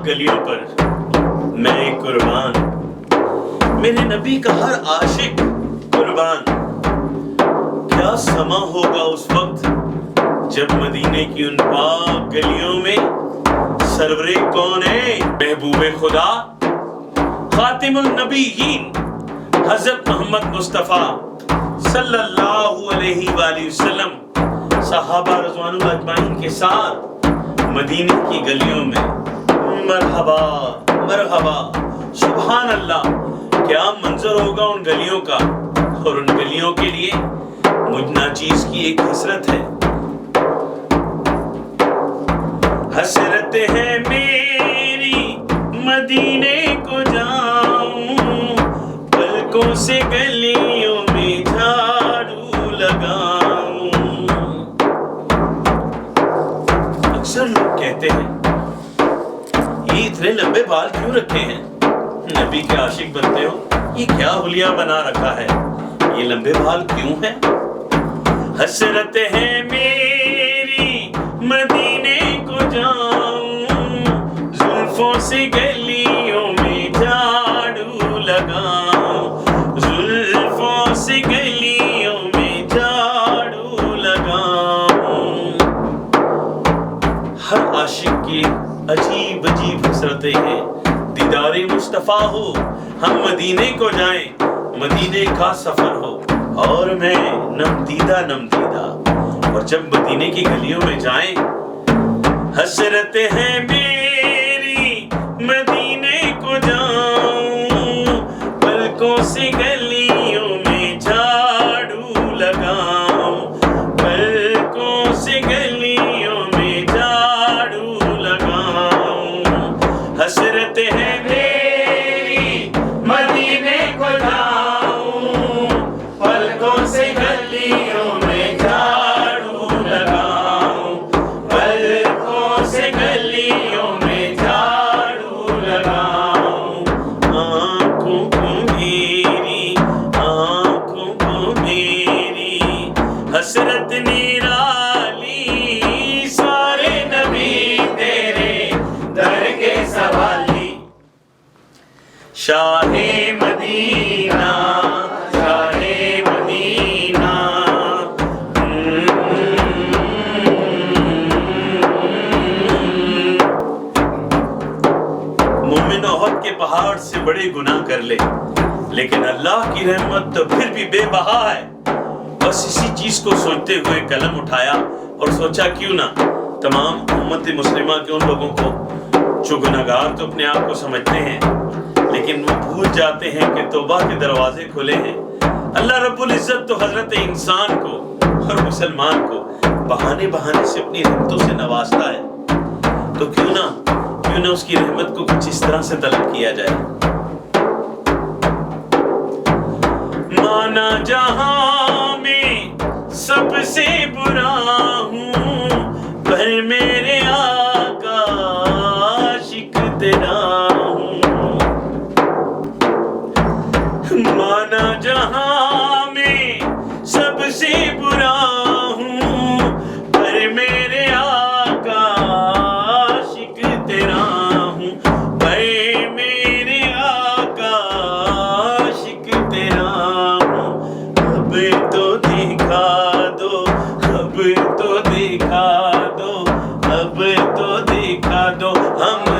गलियों पर मैं कुर्बान, मेरे नबी का हर आशिक कुर्बान। क्या समा होगा उस वक्त जब मदीने की उन पाक गलियों में सरवरे कौन है महबूबे खुदा खातिमुल नबीयीन हजरत मोहम्मद मुस्तफा सल्लल्लाहु अलैहि वसल्लम सहाबा रज़वानुल अजमाइन के साथ मदीने की गलियों में मरहबा मरहबा सुभान अल्लाह। क्या मंजर होगा उन गलियों का, और उन गलियों के लिए मुझ नाचीज की एक हसरत है। हसरत है मेरी मदीने को जाने से गलियों में झाड़ू लगाऊं। अक्सर लोग कहते हैं ये इतने लंबे बाल क्यों रखे हैं, नबी के आशिक बनते हो, ये क्या हुलिया बना रखा है, ये लंबे बाल क्यों हैं? हसरत है मेरी मदीने को जाऊं, जुल्फों से गलियों में झाड़ू लगाऊं, जुल्फों से गलियों में झाड़ू लगाऊं। हर आशिक की अजीब अजीब हसरतें हैं, दीदारे मुस्तफा हो, हम मदीने को जाएं, मदीने का सफर हो और मैं नमदीदा नमदीदा, और जब मदीने की गलियों में जाएं, हसरत है मेरी मदीने को जाऊं, पलकों से गलियों में झाड़ू लगाऊं, पलकों से गलियों में झाड़ू लगाऊं। हसरत है मेरी मदीने को जाऊं, पलकों से गलियों में झाड़ू लगाऊं, पलकों से गलियों में झाड़ू लगाऊं। आँखों को मेरी हसरत निराली, सारे नबी तेरे दर के सवाली। शाहे मदीना, शाहे मदीना, मोमिन ओहद के पहाड़ से बड़े गुनाह कर ले, लेकिन अल्लाह की रहमत तो फिर भी बेबहा है। बस इसी चीज को सोचते हुए कलम उठाया और सोचा क्यों ना तमाम उम्मत मुस्लिमा के उन लोगों को जो गुनहगार तो अपने आप को समझते हैं, लेकिन वो भूल जाते हैं कि तौबा के दरवाजे खुले हैं। अल्लाह रब्बुल इज्जत तो हजरत इंसान को और मुसलमान को बहाने बहाने से अपनी रहमतों से नवाजता है, तो क्यों ना उसकी रहमत को कुछ इस तरह से तलब किया जाए। माना जहां में सबसे बुरा हूँ, पर मेरे आका आशिक तेरा हूँ। माना जहां में सबसे बुरा हूँ, पर मेरे आका आशिक तेरा हूँ, पर मेरे आका आशिक तेरा हूँ। अब तो दिखा दो, अब तो दिखा दो, अब तो दिखा दो हम